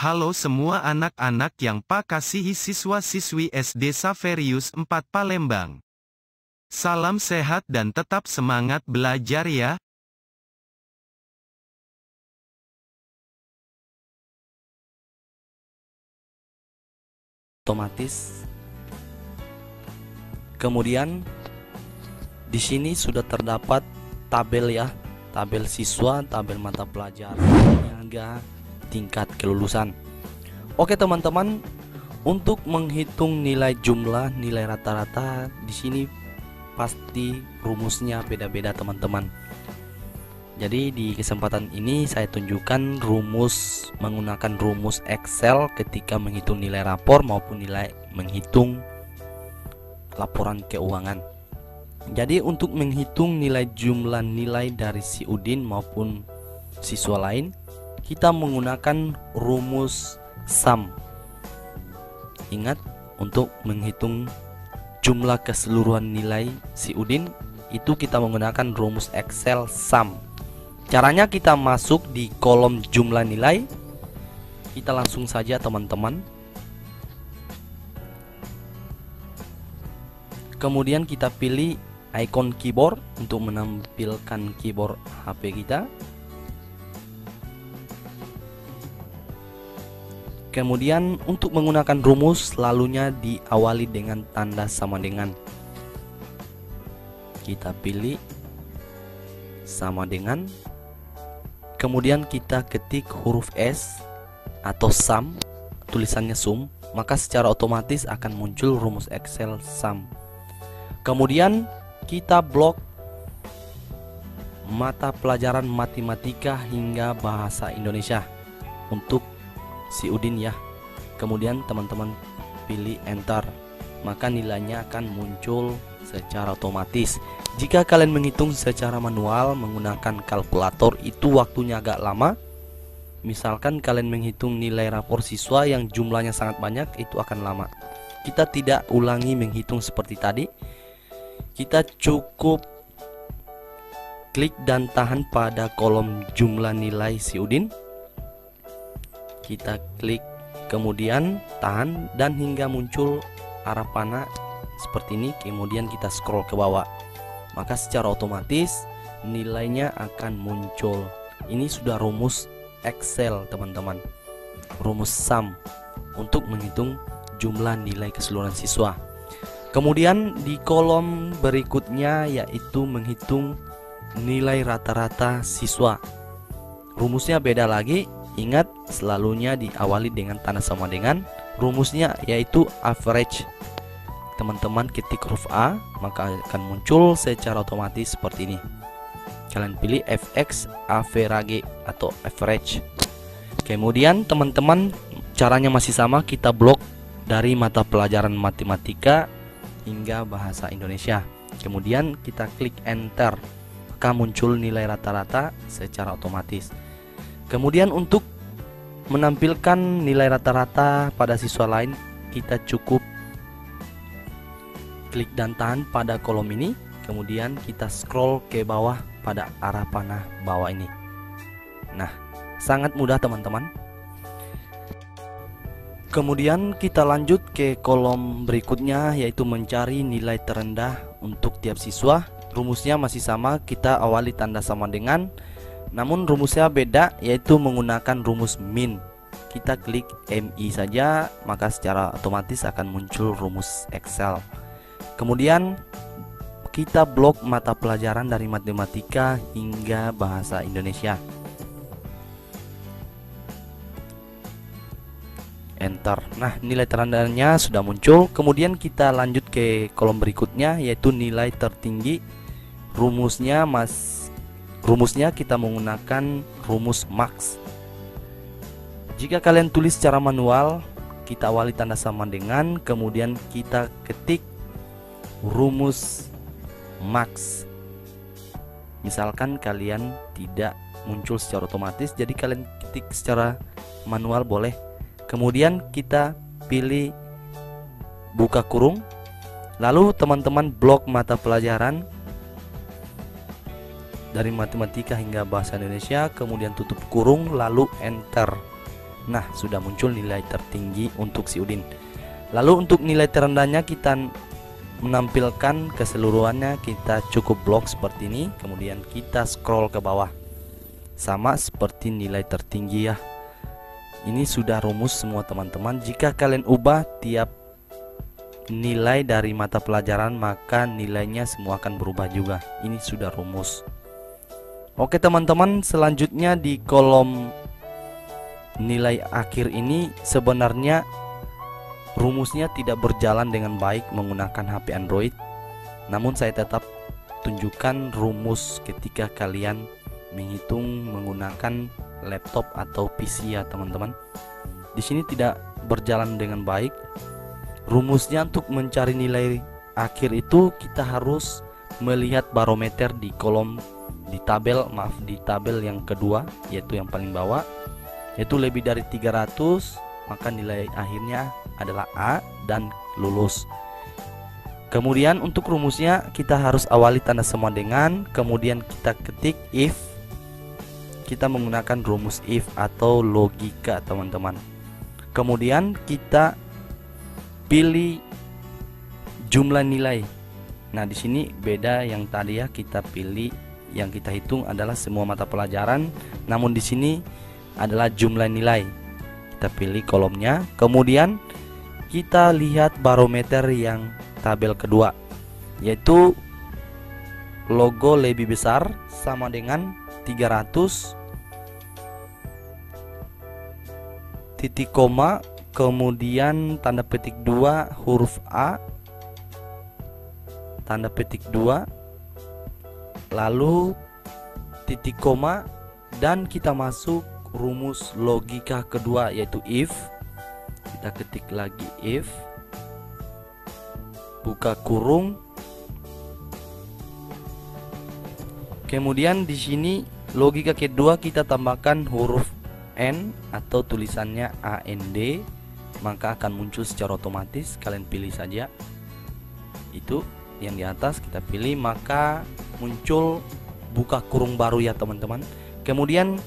Halo semua anak-anak yang Pak kasihi siswa-siswi SD Saverius 4 Palembang. Salam sehat dan tetap semangat belajar ya. Otomatis. Kemudian di sini sudah terdapat tabel ya, tabel siswa, tabel mata pelajaran hingga tingkat kelulusan. Oke teman-teman, untuk menghitung nilai jumlah, nilai rata-rata di sini pasti rumusnya beda-beda teman-teman. Jadi di kesempatan ini saya tunjukkan rumus menggunakan rumus Excel ketika menghitung nilai rapor maupun nilai menghitung laporan keuangan. Jadi untuk menghitung nilai jumlah nilai dari si Udin maupun siswa lain, kita menggunakan rumus SUM. Ingat, untuk menghitung jumlah keseluruhan nilai si Udin itu kita menggunakan rumus Excel SUM. Caranya kita masuk di kolom jumlah nilai. Kita langsung saja teman-teman. Kemudian kita pilih icon keyboard untuk menampilkan keyboard HP kita. Kemudian untuk menggunakan rumus selalunya diawali dengan tanda sama dengan. Kita pilih sama dengan. Kemudian kita ketik huruf S atau SUM, tulisannya SUM, maka secara otomatis akan muncul rumus Excel SUM. Kemudian kita blok mata pelajaran matematika hingga bahasa Indonesia untuk si Udin ya. Kemudian teman-teman pilih enter, maka nilainya akan muncul secara otomatis. Jika kalian menghitung secara manual menggunakan kalkulator itu waktunya agak lama. Misalkan kalian menghitung nilai rapor siswa yang jumlahnya sangat banyak, itu akan lama. Kita tidak ulangi menghitung seperti tadi. Kita cukup klik dan tahan pada kolom jumlah nilai si Udin. Kita klik kemudian tahan dan hingga muncul arah panah seperti ini. Kemudian kita scroll ke bawah, maka secara otomatis nilainya akan muncul. Ini sudah rumus Excel teman-teman, rumus SUM untuk menghitung jumlah nilai keseluruhan siswa. Kemudian di kolom berikutnya yaitu menghitung nilai rata-rata siswa. Rumusnya beda lagi. Ingat, selalunya diawali dengan tanda sama dengan. Rumusnya yaitu average. Teman-teman ketik huruf A, maka akan muncul secara otomatis seperti ini. Kalian pilih FX average atau average. Kemudian teman-teman, caranya masih sama, kita blok dari mata pelajaran matematika hingga bahasa Indonesia. Kemudian kita klik enter, maka muncul nilai rata-rata secara otomatis. Kemudian untuk menampilkan nilai rata-rata pada siswa lain, kita cukup klik dan tahan pada kolom ini. Kemudian kita scroll ke bawah pada arah panah bawah ini. Nah, sangat mudah teman-teman. Kemudian kita lanjut ke kolom berikutnya yaitu mencari nilai terendah untuk tiap siswa. Rumusnya masih sama, kita awali tanda sama dengan. Namun rumusnya beda yaitu menggunakan rumus min. Kita klik MI saja, maka secara otomatis akan muncul rumus Excel. Kemudian kita blok mata pelajaran dari matematika hingga bahasa Indonesia. Enter. Nah, nilai terendahnya sudah muncul. Kemudian kita lanjut ke kolom berikutnya yaitu nilai tertinggi. Rumusnya kita menggunakan rumus max. Jika kalian tulis secara manual, kita awali tanda sama dengan, kemudian kita ketik rumus max. Misalkan kalian tidak muncul secara otomatis, jadi kalian ketik secara manual boleh. Kemudian kita pilih buka kurung, lalu teman-teman blok mata pelajaran dari matematika hingga bahasa Indonesia, kemudian tutup kurung lalu enter. Nah, sudah muncul nilai tertinggi untuk si Udin. Lalu untuk nilai terendahnya kita menampilkan keseluruhannya, kita cukup blok seperti ini, kemudian kita scroll ke bawah. Sama seperti nilai tertinggi ya. Ini sudah rumus semua teman-teman. Jika kalian ubah tiap nilai dari mata pelajaran, maka nilainya semua akan berubah juga. Ini sudah rumus. Oke teman-teman, selanjutnya di kolom nilai akhir ini sebenarnya rumusnya tidak berjalan dengan baik menggunakan HP Android. Namun saya tetap tunjukkan rumus ketika kalian menghitung menggunakan laptop atau PC ya teman-teman. Di sini tidak berjalan dengan baik. Rumusnya untuk mencari nilai akhir itu kita harus melihat barometer di kolom di tabel yang kedua, yaitu yang paling bawah, yaitu lebih dari 300, maka nilai akhirnya adalah A dan lulus. Kemudian untuk rumusnya kita harus awali tanda sama dengan, kemudian kita ketik if. Kita menggunakan rumus if atau logika teman-teman. Kemudian kita pilih jumlah nilai. Nah, di sini beda yang tadi ya, kita pilih yang kita hitung adalah semua mata pelajaran, namun di sini adalah jumlah nilai. Kita pilih kolomnya, kemudian kita lihat barometer yang tabel kedua, yaitu logo lebih besar sama dengan 300, titik koma, kemudian tanda petik 2 huruf A, tanda petik 2, lalu titik koma, dan kita masuk rumus logika kedua yaitu if. Kita ketik lagi if, buka kurung, kemudian di sini logika kedua kita tambahkan huruf N atau tulisannya AND, maka akan muncul secara otomatis. Kalian pilih saja itu yang di atas, kita pilih, maka muncul buka kurung baru ya teman-teman. Kemudian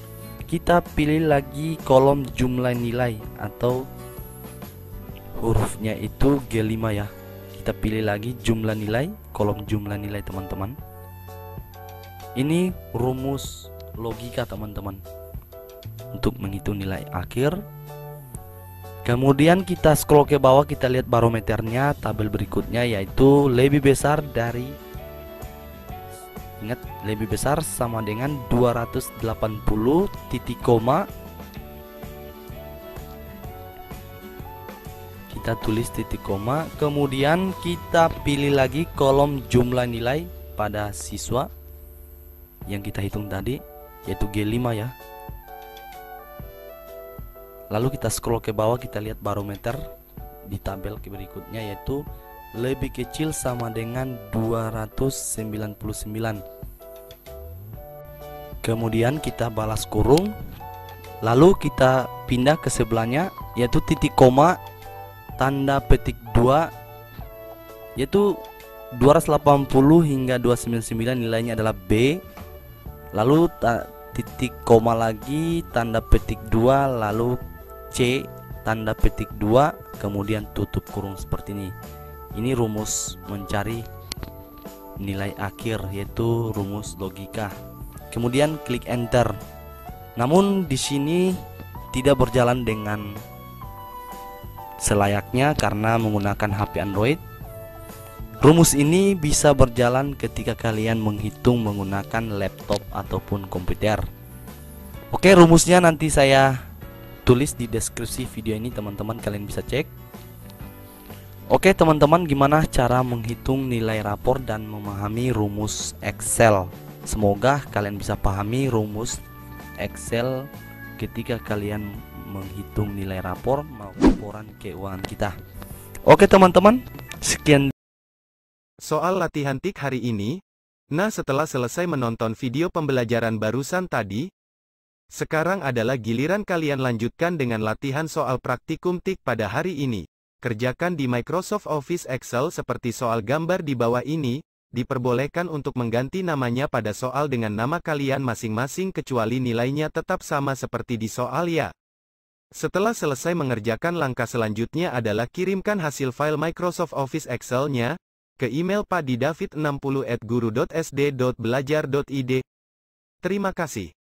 kita pilih lagi kolom jumlah nilai atau hurufnya itu G5 ya. Kita pilih lagi jumlah nilai, kolom jumlah nilai teman-teman. Ini rumus logika teman-teman untuk menghitung nilai akhir. Kemudian kita scroll ke bawah, kita lihat barometernya tabel berikutnya, yaitu lebih besar dari, ingat lebih besar sama dengan 280, titik koma, kita tulis titik koma, kemudian kita pilih lagi kolom jumlah nilai pada siswa yang kita hitung tadi, yaitu G5 ya. Lalu kita scroll ke bawah, kita lihat barometer di tabel berikutnya, yaitu lebih kecil sama dengan 299. Kemudian kita balas kurung, lalu kita pindah ke sebelahnya, yaitu titik koma, tanda petik 2, yaitu 280 hingga 299 nilainya adalah B. Lalu titik koma lagi, tanda petik 2, lalu C, tanda petik 2, kemudian tutup kurung seperti ini. Ini rumus mencari nilai akhir, yaitu rumus logika. Kemudian klik enter. Namun di sini tidak berjalan dengan selayaknya karena menggunakan HP Android. Rumus ini bisa berjalan ketika kalian menghitung menggunakan laptop ataupun komputer. Oke, rumusnya nanti saya tulis di deskripsi video ini, teman-teman kalian bisa cek. Oke teman-teman, gimana cara menghitung nilai rapor dan memahami rumus Excel? Semoga kalian bisa pahami rumus Excel ketika kalian menghitung nilai rapor maupun laporan keuangan kita. Oke teman-teman, sekian soal latihan tik hari ini. Nah, setelah selesai menonton video pembelajaran barusan tadi, sekarang adalah giliran kalian lanjutkan dengan latihan soal praktikum tik pada hari ini. Kerjakan di Microsoft Office Excel seperti soal gambar di bawah ini. Diperbolehkan untuk mengganti namanya pada soal dengan nama kalian masing-masing kecuali nilainya tetap sama seperti di soal ya. Setelah selesai mengerjakan, langkah selanjutnya adalah kirimkan hasil file Microsoft Office Excel-nya ke email padidavid60@guru.sd.belajar.id. Terima kasih.